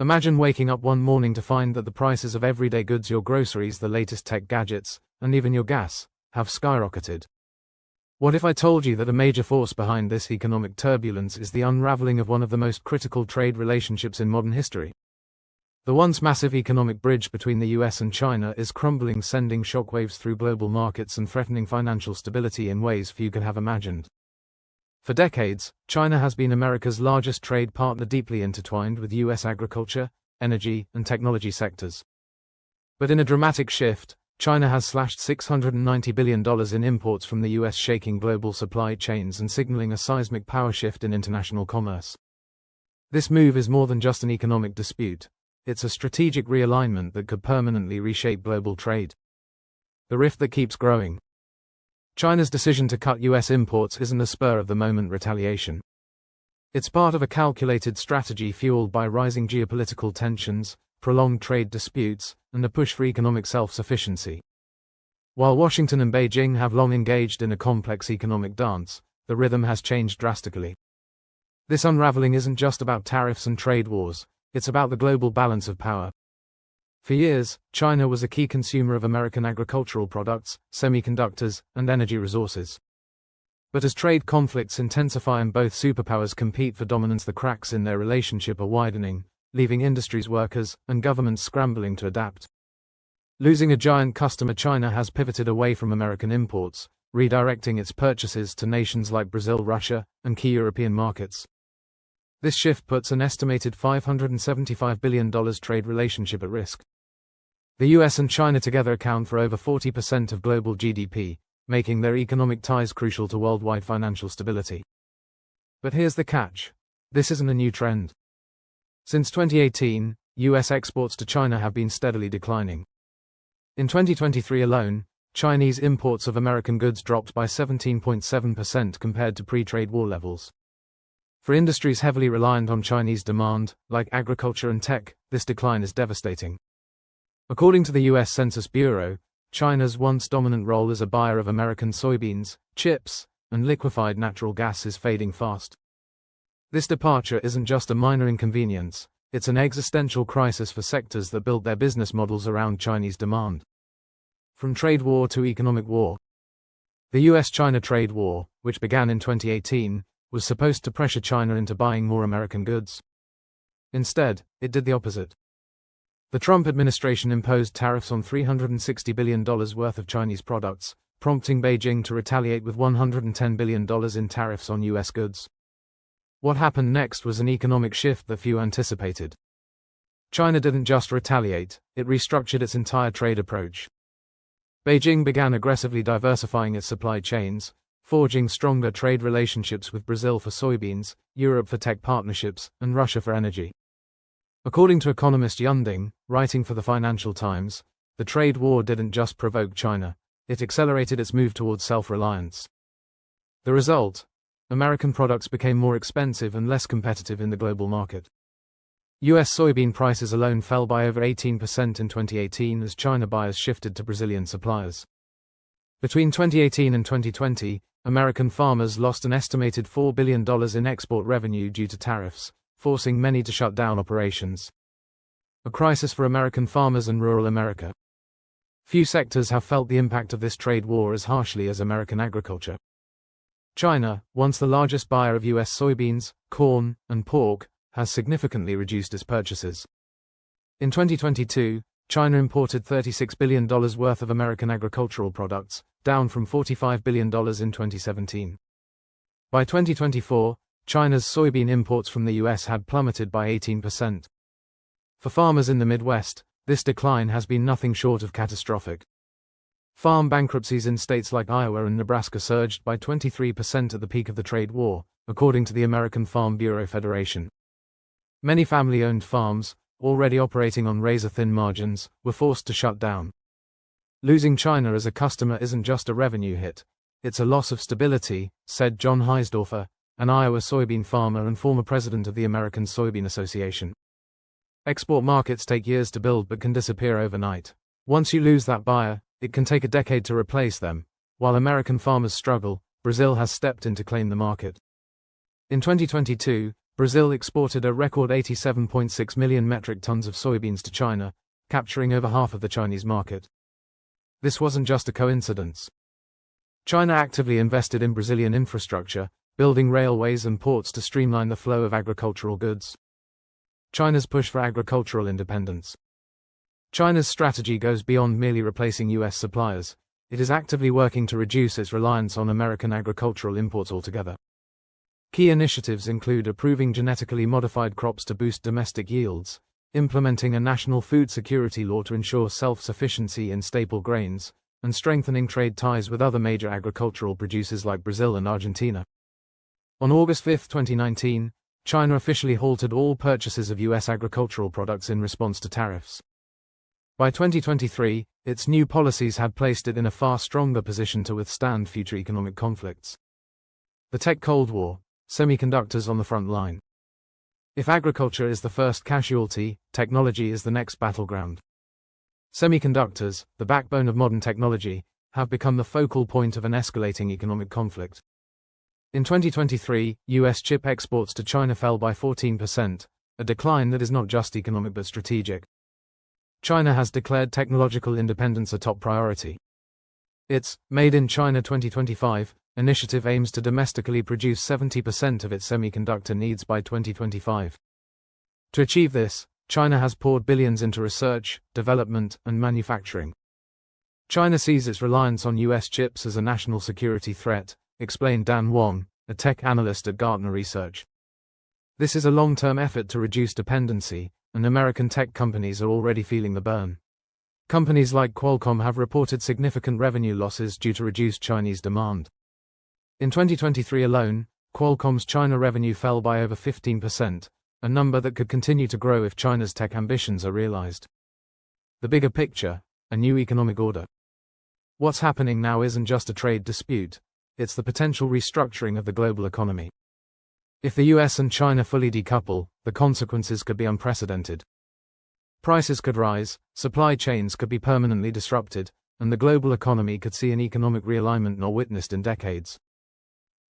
Imagine waking up one morning to find that the prices of everyday goods, your groceries, the latest tech gadgets, and even your gas, have skyrocketed. What if I told you that a major force behind this economic turbulence is the unraveling of one of the most critical trade relationships in modern history? The once massive economic bridge between the US and China is crumbling, sending shockwaves through global markets and threatening financial stability in ways few could have imagined. For decades, China has been America's largest trade partner, deeply intertwined with US agriculture, energy, and technology sectors. But in a dramatic shift, China has slashed $690 billion in imports from the US, shaking global supply chains and signaling a seismic power shift in international commerce. This move is more than just an economic dispute. It's a strategic realignment that could permanently reshape global trade. The rift that keeps growing. China's decision to cut US imports isn't a spur-of-the-moment retaliation. It's part of a calculated strategy fueled by rising geopolitical tensions, prolonged trade disputes, and a push for economic self-sufficiency. While Washington and Beijing have long engaged in a complex economic dance, the rhythm has changed drastically. This unraveling isn't just about tariffs and trade wars, it's about the global balance of power. For years, China was a key consumer of American agricultural products, semiconductors, and energy resources. But as trade conflicts intensify and both superpowers compete for dominance, the cracks in their relationship are widening, leaving industries, workers, and governments scrambling to adapt. Losing a giant customer, China has pivoted away from American imports, redirecting its purchases to nations like Brazil, Russia, and key European markets. This shift puts an estimated $575 billion trade relationship at risk. The US and China together account for over 40% of global GDP, making their economic ties crucial to worldwide financial stability. But here's the catch. This isn't a new trend. Since 2018, US exports to China have been steadily declining. In 2023 alone, Chinese imports of American goods dropped by 17.7% compared to pre-trade war levels. For industries heavily reliant on Chinese demand, like agriculture and tech, this decline is devastating. According to the US Census Bureau, China's once dominant role as a buyer of American soybeans, chips, and liquefied natural gas is fading fast. This departure isn't just a minor inconvenience, it's an existential crisis for sectors that built their business models around Chinese demand. From trade war to economic war. The US-China trade war, which began in 2018, was supposed to pressure China into buying more American goods. Instead, it did the opposite. The Trump administration imposed tariffs on $360 billion worth of Chinese products, prompting Beijing to retaliate with $110 billion in tariffs on US goods. What happened next was an economic shift that few anticipated. China didn't just retaliate, it restructured its entire trade approach. Beijing began aggressively diversifying its supply chains, forging stronger trade relationships with Brazil for soybeans, Europe for tech partnerships, and Russia for energy. According to economist Yunding, writing for the Financial Times, the trade war didn't just provoke China, it accelerated its move towards self-reliance. The result? American products became more expensive and less competitive in the global market. US soybean prices alone fell by over 18% in 2018 as China buyers shifted to Brazilian suppliers. Between 2018 and 2020, American farmers lost an estimated $4 billion in export revenue due to tariffs, forcing many to shut down operations. A crisis for American farmers and rural America. Few sectors have felt the impact of this trade war as harshly as American agriculture. China, once the largest buyer of US soybeans, corn, and pork, has significantly reduced its purchases. In 2022, China imported $36 billion worth of American agricultural products, down from $45 billion in 2017. By 2024, China's soybean imports from the US had plummeted by 18%. For farmers in the Midwest, this decline has been nothing short of catastrophic. Farm bankruptcies in states like Iowa and Nebraska surged by 23% at the peak of the trade war, according to the American Farm Bureau Federation. Many family-owned farms, already operating on razor-thin margins, were forced to shut down. Losing China as a customer isn't just a revenue hit, it's a loss of stability, said John Heisdorfer, an Iowa soybean farmer and former president of the American Soybean Association. Export markets take years to build but can disappear overnight. Once you lose that buyer, it can take a decade to replace them. While American farmers struggle, Brazil has stepped in to claim the market. In 2022, Brazil exported a record 87.6 million metric tons of soybeans to China, capturing over half of the Chinese market. This wasn't just a coincidence. China actively invested in Brazilian infrastructure, building railways and ports to streamline the flow of agricultural goods. China's push for agricultural independence. China's strategy goes beyond merely replacing U.S. suppliers. It is actively working to reduce its reliance on American agricultural imports altogether. Key initiatives include approving genetically modified crops to boost domestic yields, implementing a national food security law to ensure self-sufficiency in staple grains, and strengthening trade ties with other major agricultural producers like Brazil and Argentina. On August 5, 2019, China officially halted all purchases of U.S. agricultural products in response to tariffs. By 2023, its new policies had placed it in a far stronger position to withstand future economic conflicts. The Tech Cold War, semiconductors on the front line. If agriculture is the first casualty, technology is the next battleground. Semiconductors, the backbone of modern technology, have become the focal point of an escalating economic conflict. In 2023, U.S. chip exports to China fell by 14%, a decline that is not just economic but strategic. China has declared technological independence a top priority. Its Made in China 2025 initiative aims to domestically produce 70% of its semiconductor needs by 2025. To achieve this, China has poured billions into research, development, and manufacturing. China sees its reliance on U.S. chips as a national security threat, explained Dan Wong, a tech analyst at Gartner Research. This is a long-term effort to reduce dependency, and American tech companies are already feeling the burn. Companies like Qualcomm have reported significant revenue losses due to reduced Chinese demand. In 2023 alone, Qualcomm's China revenue fell by over 15%, a number that could continue to grow if China's tech ambitions are realized. The bigger picture, a new economic order. What's happening now isn't just a trade dispute, it's the potential restructuring of the global economy. If the US and China fully decouple, the consequences could be unprecedented. Prices could rise, supply chains could be permanently disrupted, and the global economy could see an economic realignment not witnessed in decades.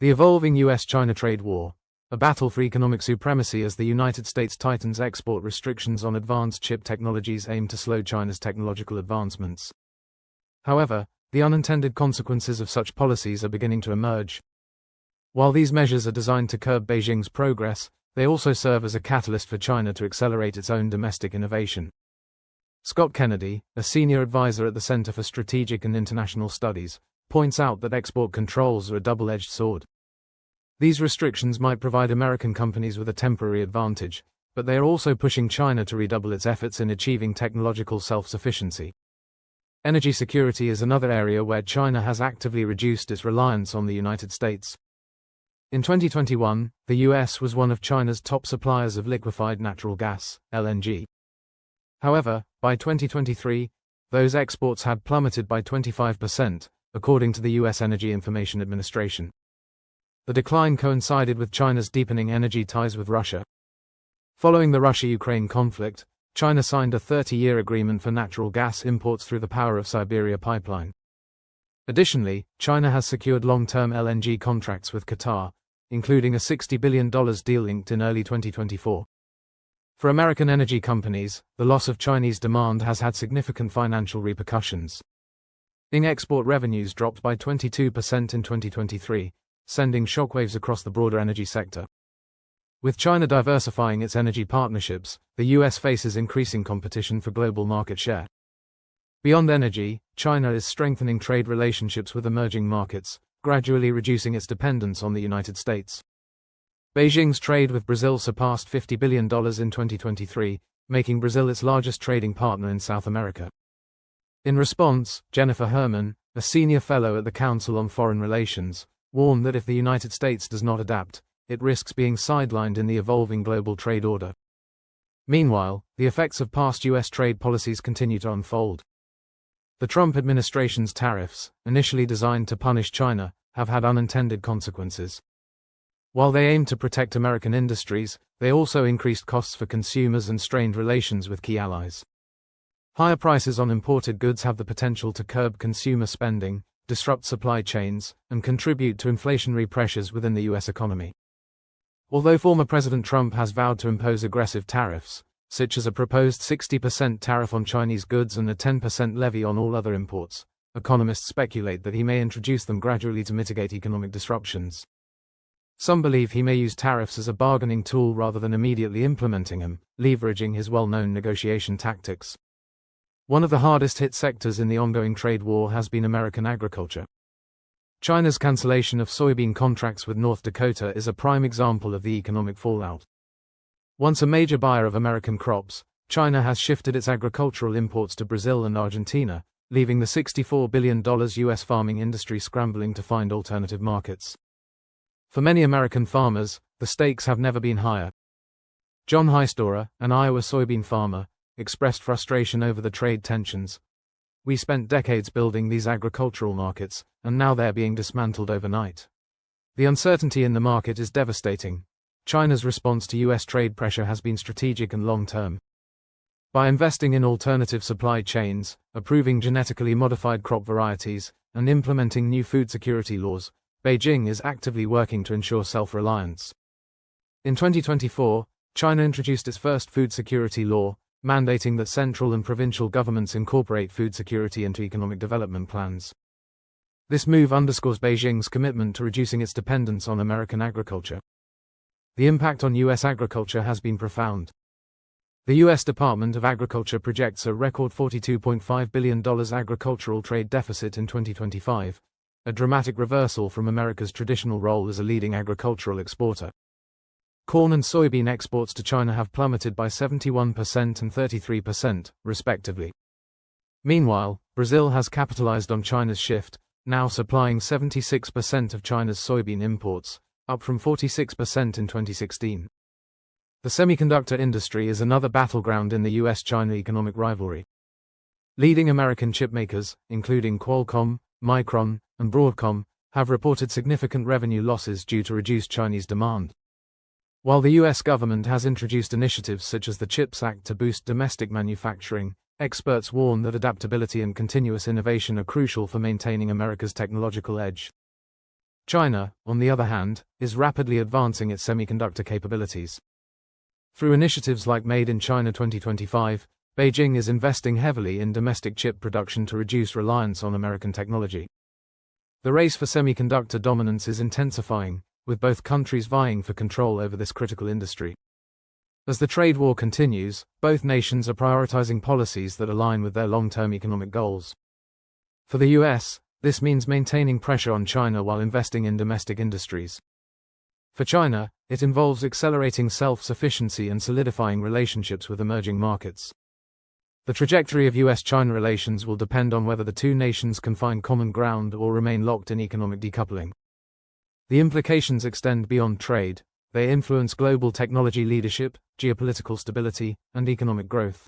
The evolving U.S.-China trade war, a battle for economic supremacy as the United States tightens export restrictions on advanced chip technologies aimed to slow China's technological advancements. However, the unintended consequences of such policies are beginning to emerge. While these measures are designed to curb Beijing's progress, they also serve as a catalyst for China to accelerate its own domestic innovation. Scott Kennedy, a senior advisor at the Center for Strategic and International Studies, points out that export controls are a double-edged sword. These restrictions might provide American companies with a temporary advantage, but they are also pushing China to redouble its efforts in achieving technological self-sufficiency. Energy security is another area where China has actively reduced its reliance on the United States. In 2021, the US was one of China's top suppliers of liquefied natural gas, LNG. However, by 2023, those exports had plummeted by 25%, according to the U.S. Energy Information Administration. The decline coincided with China's deepening energy ties with Russia. Following the Russia-Ukraine conflict, China signed a 30-year agreement for natural gas imports through the Power of Siberia pipeline. Additionally, China has secured long-term LNG contracts with Qatar, including a $60 billion deal inked in early 2024. For American energy companies, the loss of Chinese demand has had significant financial repercussions. Export revenues dropped by 22% in 2023, sending shockwaves across the broader energy sector. With China diversifying its energy partnerships, the US faces increasing competition for global market share. Beyond energy, China is strengthening trade relationships with emerging markets, gradually reducing its dependence on the United States. Beijing's trade with Brazil surpassed $50 billion in 2023, making Brazil its largest trading partner in South America. In response, Jennifer Herman, a senior fellow at the Council on Foreign Relations, warned that if the United States does not adapt, it risks being sidelined in the evolving global trade order. Meanwhile, the effects of past U.S. trade policies continue to unfold. The Trump administration's tariffs, initially designed to punish China, have had unintended consequences. While they aimed to protect American industries, they also increased costs for consumers and strained relations with key allies. Higher prices on imported goods have the potential to curb consumer spending, disrupt supply chains, and contribute to inflationary pressures within the U.S. economy. Although former President Trump has vowed to impose aggressive tariffs, such as a proposed 60% tariff on Chinese goods and a 10% levy on all other imports, economists speculate that he may introduce them gradually to mitigate economic disruptions. Some believe he may use tariffs as a bargaining tool rather than immediately implementing them, leveraging his well-known negotiation tactics. One of the hardest-hit sectors in the ongoing trade war has been American agriculture. China's cancellation of soybean contracts with North Dakota is a prime example of the economic fallout. Once a major buyer of American crops, China has shifted its agricultural imports to Brazil and Argentina, leaving the $64 billion U.S. farming industry scrambling to find alternative markets. For many American farmers, the stakes have never been higher. John Heistorer, an Iowa soybean farmer, expressed frustration over the trade tensions. "We spent decades building these agricultural markets, and now they're being dismantled overnight. The uncertainty in the market is devastating." China's response to U.S. trade pressure has been strategic and long-term. By investing in alternative supply chains, approving genetically modified crop varieties, and implementing new food security laws, Beijing is actively working to ensure self-reliance. In 2024, China introduced its first food security law, mandating that central and provincial governments incorporate food security into economic development plans. This move underscores Beijing's commitment to reducing its dependence on American agriculture. The impact on U.S. agriculture has been profound. The U.S. Department of Agriculture projects a record $42.5 billion agricultural trade deficit in 2025, a dramatic reversal from America's traditional role as a leading agricultural exporter. Corn and soybean exports to China have plummeted by 71% and 33%, respectively. Meanwhile, Brazil has capitalized on China's shift, now supplying 76% of China's soybean imports, up from 46% in 2016. The semiconductor industry is another battleground in the U.S. China economic rivalry. Leading American chipmakers, including Qualcomm, Micron, and Broadcom, have reported significant revenue losses due to reduced Chinese demand. While the U.S. government has introduced initiatives such as the CHIPS Act to boost domestic manufacturing, experts warn that adaptability and continuous innovation are crucial for maintaining America's technological edge. China, on the other hand, is rapidly advancing its semiconductor capabilities. Through initiatives like Made in China 2025, Beijing is investing heavily in domestic chip production to reduce reliance on American technology. The race for semiconductor dominance is intensifying, with both countries vying for control over this critical industry. As the trade war continues, both nations are prioritizing policies that align with their long-term economic goals. For the U.S., this means maintaining pressure on China while investing in domestic industries. For China, it involves accelerating self-sufficiency and solidifying relationships with emerging markets. The trajectory of U.S.-China relations will depend on whether the two nations can find common ground or remain locked in economic decoupling. The implications extend beyond trade. They influence global technology leadership, geopolitical stability, and economic growth.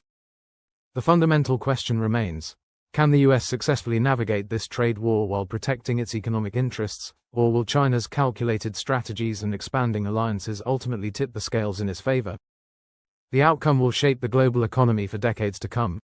The fundamental question remains: can the U.S. successfully navigate this trade war while protecting its economic interests, or will China's calculated strategies and expanding alliances ultimately tip the scales in its favor? The outcome will shape the global economy for decades to come.